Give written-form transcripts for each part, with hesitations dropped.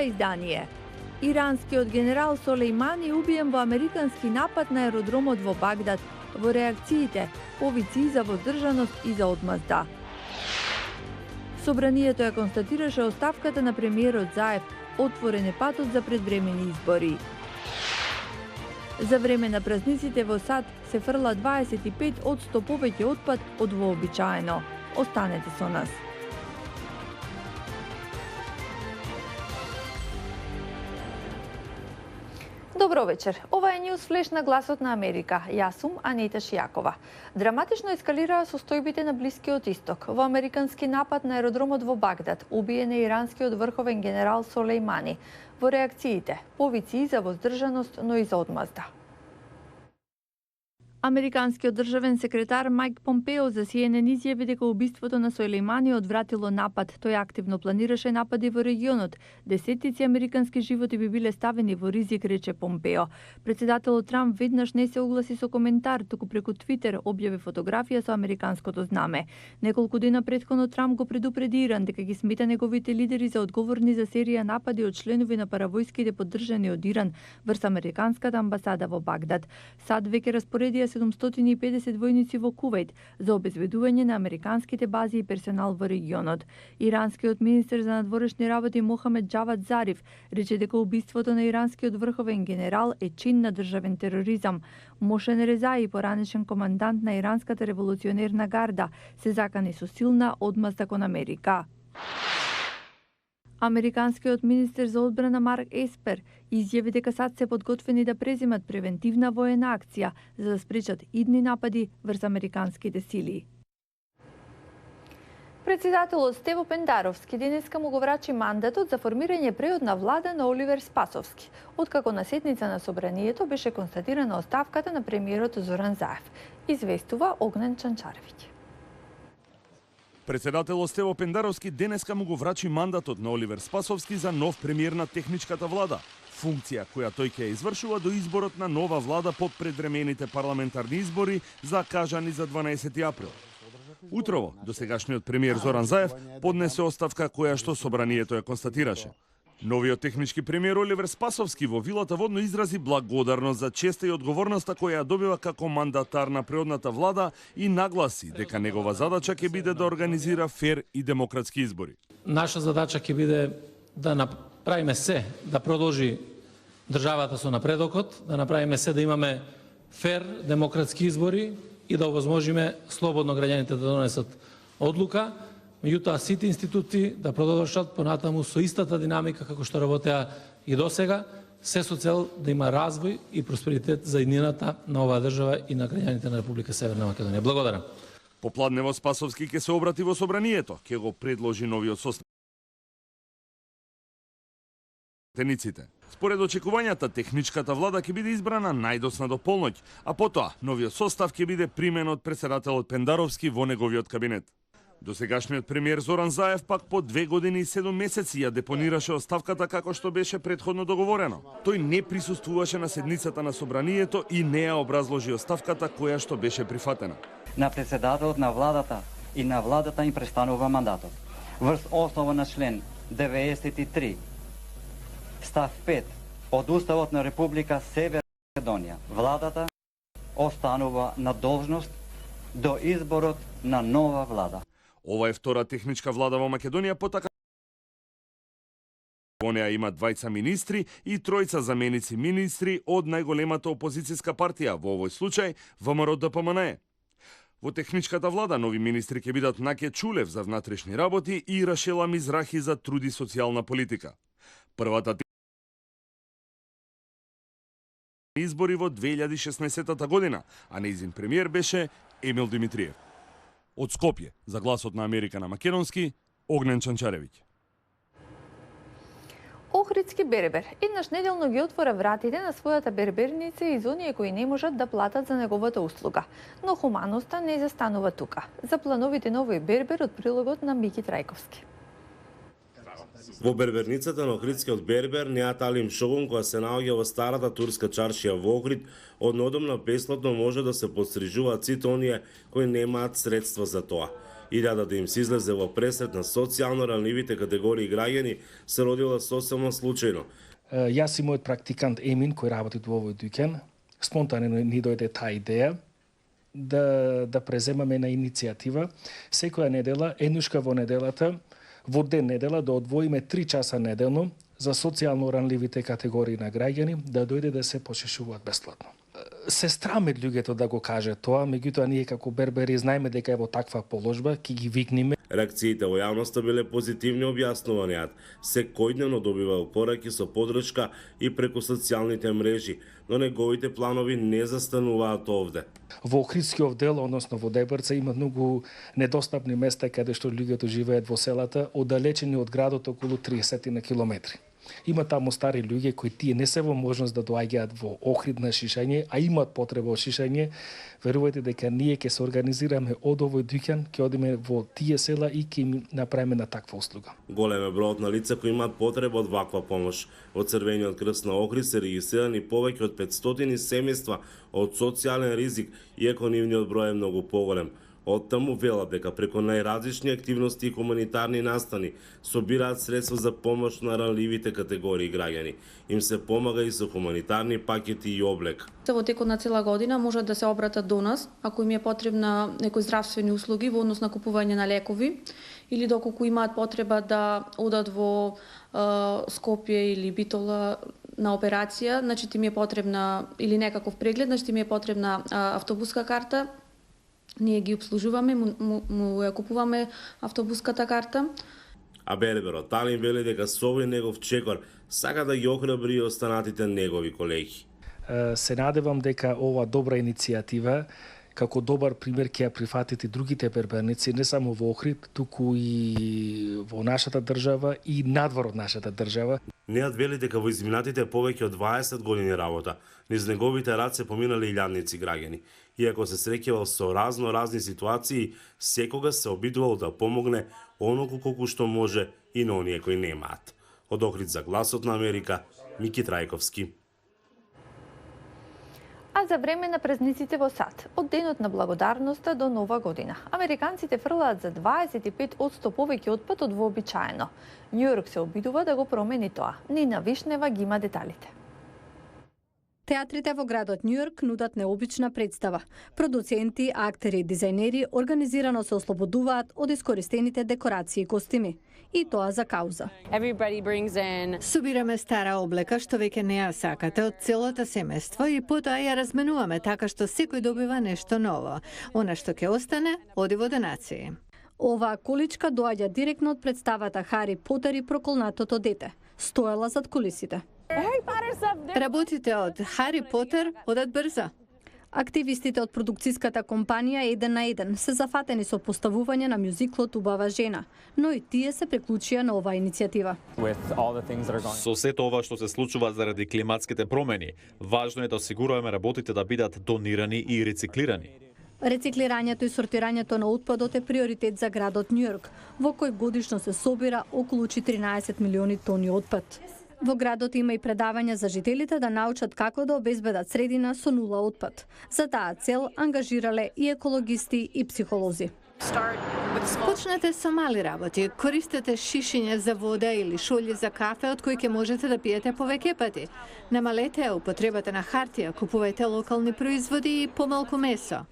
издание. Иранскиот генерал Солеймани убиен во американски напад на аеродромот во Багдад во реакциите, повици за воздржаност и за одмазда. Собранието ја констатираше оставката на премиерот Заев, отворен е патот за предвремени избори. За време на празниците во САД се фрла 25% повеќе отпад од вообичаено. Останете со нас. Добро вечер. Ова е News Flash на Гласот на Америка. Јас сум Анита Шијакова. Драматично ескалираа состојбите на Блискиот Исток. Во американски напад на аеродромот во Багдад убиен е иранскиот врховен генерал Солеймани. Во реакциите, повици за воздржаност, но и за одмазда. Американскиот државен секретар Мајк Помпео за CNN изјави дека убиството на Солеймани одвратило напад. Тој активно планираше напади во регионот. Десетици американски животи би биле ставени во ризик, рече Помпео. Председателот Трамп веднаш не се огласи со коментар, туку преку Твитер објави фотографија со американското знаме. Неколку дена претходно Трамп го предупреди Иран дека ги смета неговите лидери за одговорни за серија напади од членови на паравојските поддржани од Иран врз американската амбасада во Багдад. САД веќе распоредија 750 војници во Кувајт за обезбедување на американските бази и персонал во регионот. Иранскиот министер за надворешни работи Мохамед Џавад Зариф рече дека убиството на иранскиот врховен генерал е чин на државен тероризам. Мошен Резаи, поранешен командант на иранската револуционерна гарда, се закани со силна одмазда кон Америка. Американскиот министер за одбрана Марк Еспер изјави дека САД се подготвени да преземат превентивна воена акција за да спречат идни напади врз американските сили. Председателот Стево Пендаровски денеска му го врачи мандатот за формирање преодна влада на Оливер Спасовски, откако на седница на собранието беше констатирана оставката на премиерот Зоран Заев, известува Огнен Чанчаревиќ. Председателот Стево Пендаровски денеска му го врачи мандатот на Оливер Спасовски за нов премиер на техничката влада, функција која тој ќе извршува до изборот на нова влада по предвремените парламентарни избори закажани за 12 април. Утрово, досегашниот премиер Зоран Заев поднесе оставка која што собранието ја констатираше. Новиот технички премиер Оливер Спасовски во вилата водно изрази благодарност за честа и одговорноста која ја добива како мандатар на преодната влада и нагласи дека негова задача ќе биде да организира фер и демократски избори. Наша задача ќе биде да направиме се да продолжи државата со напредокот, да направиме се да имаме фер демократски избори и да овозможиме слободно граѓаните да донесат одлука. Меѓутоа, сите институции да продолжат понатаму со истата динамика како што работеа и досега, се со цел да има развој и просперитет за иднината на оваа држава и на граѓаните на Република Северна Македонија. Благодарам. Попладнево Спасовски ќе се обрати во собранието, ќе го предложи новиот состав. Според очекувањата, техничката влада ќе биде избрана најдосна до полноќ, а потоа новиот состав ќе биде примен од председателот Пендаровски во неговиот кабинет. Досегашниот премиер Зоран Заев пак по 2 години и 7 месеци ја депонираше оставката како што беше претходно договорено. Тој не присуствуваше на седницата на собранието и не ја образложи оставката која што беше прифатена. На председателот на владата и на владата им престанува мандатот. Врз основа на член 93 став 5 од Уставот на Република Северна Македонија, владата останува на должност до изборот на нова влада. Ова е втора техничка влада во Македонија, потака во неа има 2 министри и 3 заменици министри од најголемата опозицијска партија, во овој случај ВМРО ДПМНЕ. Во техничката влада нови министри ќе бидат Наке Чулев за внатрешни работи и Рашела Мизрахи за труд и социјална политика. Првата избори во 2016 година, а нејзин премиер беше Емил Димитриев. Од Скопје, за Гласот на Америка на македонски, Огнен Чанчаревиќ. Охридски бербер еднаш неделно ги отвора вратите на својата берберница и за оние кои не можат да платат за неговата услуга. Но хуманоста не застанува тука. За плановите новој бербер од прилогот на Мики Трајковски. Во берберницата на Охридскиот бербер Неат Алим Шогун, која се наоѓа во старата турска чаршија во Охрид, однодомно бесплатно може да се подстрижуваат сите оние кои немаат средства за тоа. Илјада да им се излезе во пресрет на социјално ранливите категории граѓани се родила сосема случајно. Јас и мојот практикант Емин, кој работи во овој дуќан, спонтанно ни дојде таа идеја да преземаме на иницијатива секоја недела, еднушка во неделата, во ден недела да одвоиме 3 часа неделно за социјално ранливите категории на граѓани да дојде да се почешуваат бесплатно. Се страме луѓето да го каже тоа, меѓутоа ние како бербери знаеме дека е во таква положба, ќе ги викниме. Реакциите во јавноста биле позитивни, објаснувањаат. Секојдневно добивал пораки со подршка и преку социјалните мрежи, но неговите планови не застануваат овде. Во Охридскиот дел, односно во Дебрца, има многу недостапни места каде што луѓето живеат во селата, оддалечени од градот околу 30 на километри. Има таму стари луѓе кои тие не се во можност да доаѓаат во Охрид на шишање, а имаат потреба од шишање. Верувајте дека ние ќе се организираме од овој дуќан, ќе одиме во тие села и ќе им направиме на таква услуга. Голем е бројот на лица кои имаат потреба од ваква помош. Во Црвениот крст на Охрид се регистрирани повеќе од 500 семејства од социјален ризик, иако нивниот број е многу поголем. Оттаму велат дека преку најразлични активности и хуманитарни настани собираат средства за помош на ранливите категории граѓани. Им се помага и со хуманитарни пакети и облек. Во текот на цела година можат да се обратат до нас ако им е потребна некои здравствени услуги во однос на купување на лекови или доколку имаат потреба да одат во Скопје или Битола на операција, значи им е потребна или некаков преглед, значи им е потребна автобуска карта. Ние ги обслужуваме, му ја купуваме автобуската карта. А берберот Талин вели дека со овој негов чекор сака да ги охрабри и останатите негови колеги. Се надевам дека ова добра иницијатива како добар пример ќе ја прифатите другите берберници не само во Охрид, туку и во нашата држава и надвор од нашата држава. Неат вели дека во изминатите повеќе од 20 години работа низ неговите раце поминали илјадници граѓани. Иако се среќавал со разни ситуации, секогаш се обидувал да помогне онолку колку што може и на оние кои немаат. Од Охрид за Гласот на Америка, Мики Трајковски. А за време на празниците во САД, од денот на благодарноста до Нова година, американците фрлаат за 25% повеќе отпад од вообичаено. Њујорк се обидува да го промени тоа. Нина Вишнева ги има деталите. Театрите во градот Њујорк нудат необична представа. Продуценти, актери и дизајнери организирано се ослободуваат од искористените декорации и костими. И тоа за кауза. Собираме стара облека што веќе не ја сакате од целото семејство и потоа ја разменуваме така што секој добива нешто ново. Она што ќе остане, оди во донации. Оваа количка доаѓа директно од представата Хари Потер и проколнатото дете. Стоела зад кулисите. Работите од Хари Потер одат брзо. Активистите од продукцијската компанија 1 на 1 се зафатени со поставување на мюзиклот Убава жена, но и тие се приклучија на оваа иницијатива. Со сето ова што се случува заради климатските промени, важно е да осигуруваме работите да бидат донирани и рециклирани. Рециклирањето и сортирањето на отпадот е приоритет за градот Њујорк, во кој годишно се собира околу 14 милиони тони отпад. Во градот има и предавања за жителите да научат како да обезбедат средина со нула отпад. За таа цел ангажирале и екологисти и психолози. Почнете со мали работи. Користете шишиња за вода или шолји за кафе од кои ќе можете да пиете повеќе пати. Намалете употребата на хартија, купувајте локални производи и помалку месо.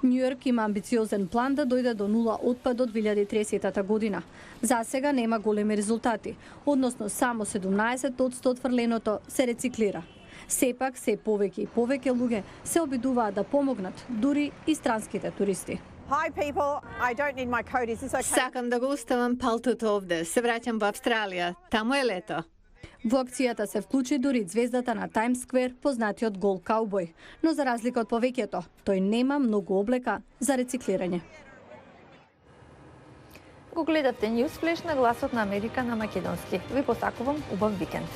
Њујорк има амбициозен план да дојде до нула отпад до 2030 година. За сега нема големи резултати, односно само 17% од фрленото се рециклира. Сепак, се повеќе и повеќе луѓе се обидуваат да помогнат, дури и странските туристи. Сакам да го оставам палтото овде. Се враќам во Австралија. Таму е лето. Во акцијата се вклучи дури звездата на Таймс Сквер, познатиот гол каубој, но за разлика од повеќето, тој нема многу облека за рециклирање. Го гледавте Ньюс Флеш на Гласот на Америка на македонски. Ви посакувам убав викенд.